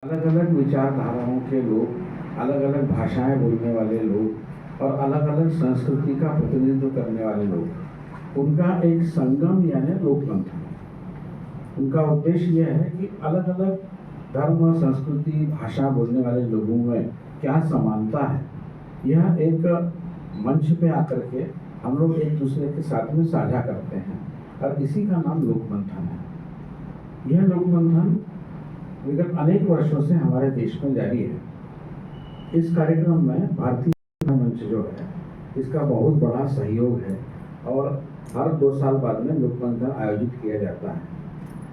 अलग अलग विचारधाराओं के लोग, अलग अलग भाषाएं बोलने वाले लोग और अलग अलग संस्कृति का प्रतिनिधित्व करने वाले लोग, उनका एक संगम यानी लोकमंथन। उनका उद्देश्य यह है कि अलग अलग धर्म, संस्कृति, भाषा बोलने वाले लोगों में क्या समानता है, यह एक मंच पे आकर के हम लोग एक दूसरे के साथ में साझा करते हैं और इसी का नाम लोकमंथन है। यह लोकमंथन विगत अनेक वर्षों से हमारे देश में जारी है। इस कार्यक्रम में भारतीय मंच जो है, इसका बहुत बड़ा सहयोग है और हर 2 साल बाद में लोकमंथन आयोजित किया जाता है।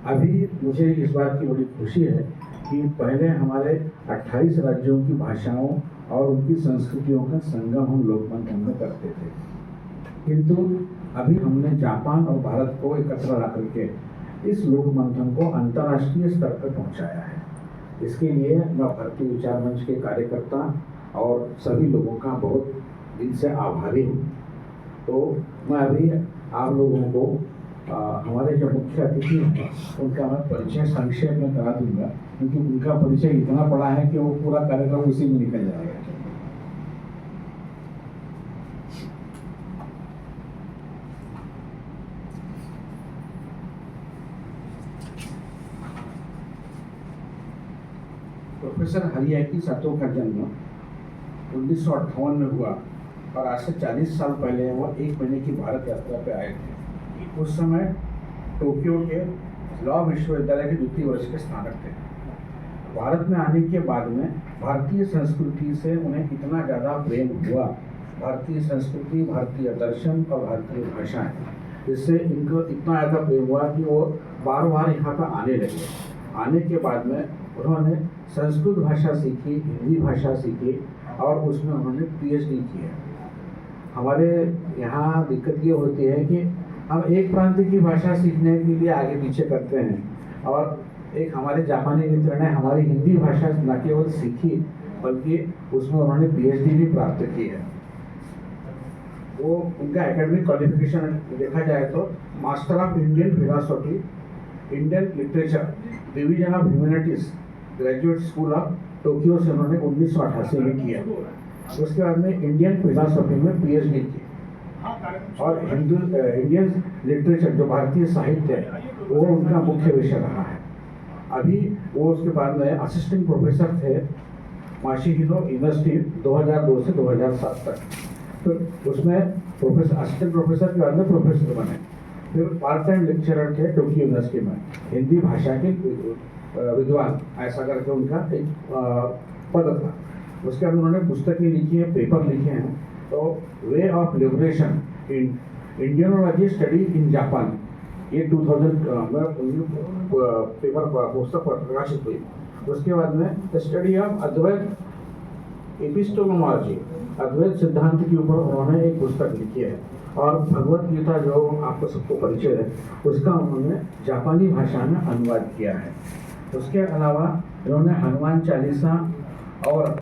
अभी मुझे इस बात की बड़ी खुशी है कि पहले हमारे 28 राज्यों की भाषाओं और उनकी संस्कृतियों का संगम हम लोकमंथन में करते थे, किंतु अभी हमने जापान और भारत को एकत्र ला करके इस लोकमंथन को अंतर्राष्ट्रीय स्तर पर पहुंचाया है। इसके लिए मैं भारतीय विचार मंच के कार्यकर्ता और सभी लोगों का बहुत दिल से आभारी हूँ। तो मैं अभी आप लोगों को हमारे जो मुख्य अतिथि हैं उनका मैं परिचय संक्षेप में करा दूंगा, क्योंकि उनका परिचय इतना बड़ा है कि वो पूरा कार्यक्रम उसी में निकल जाएगा। प्रोफेसर हरियाकी सतो का जन्म 1958 में हुआ और आज से 40 साल पहले वो 1 महीने की भारत यात्रा पे आए थे। उस समय टोक्यो के लॉ विश्वविद्यालय के 2य वर्ष के स्नातक थे। भारत में आने के बाद में भारतीय संस्कृति से उन्हें इतना ज़्यादा प्रेम हुआ, भारतीय संस्कृति, भारतीय दर्शन और भारतीय भाषाएं, इससे इनको इतना ज़्यादा प्रेम हुआ कि वो बार बार यहाँ पर आने लगे। आने के बाद में उन्होंने संस्कृत भाषा सीखी, हिंदी भाषा सीखी और उसमें उन्होंने PhD की है। हमारे यहाँ दिक्कत ये होती है कि हम एक प्रांत की भाषा सीखने के लिए आगे पीछे करते हैं और एक हमारे जापानी मित्र ने हमारी हिंदी भाषा न केवल सीखी बल्कि उसमें उन्होंने PhD भी प्राप्त की है। वो उनका एकेडमिक क्वालिफिकेशन देखा जाए तो master of Indian philosophy, Indian literature, division of humanities, graduate school of Tokyo से उन्होंने 1988 में किया। उसके बाद में इंडियन फिलॉसफी में PhD की और इंडियन लिटरेचर जो भारतीय साहित्य है वो उनका मुख्य विषय रहा है। अभी वो उसके बाद में असिस्टेंट प्रोफेसर थे माशिहिरो यूनिवर्सिटी 2002 से 2007 तक। तो उसमें असिस्टेंट प्रोफेसर के बाद में प्रोफेसर बने। फिर पार्ट टाइम लेक्चरर थे टोक्यो यूनिवर्सिटी में, हिंदी भाषा के विद्वान ऐसा करके उनका एक पद था। उसके बाद उन्होंने पुस्तकें लिखी हैं, पेपर लिखे हैं। तो way of liberation in Indianology study in Japan, ये 2000 में पेपर पुस्तक प्रकाशित हुई। उसके बाद में the study of Advaita epistemology, Advaita सिद्धांत के ऊपर उन्होंने एक पुस्तक लिखी है और भगवत गीता जो आपको सबको परिचय है उसका उन्होंने जापानी भाषा में अनुवाद किया है। उसके अलावा इन्होंने हनुमान चालीसा और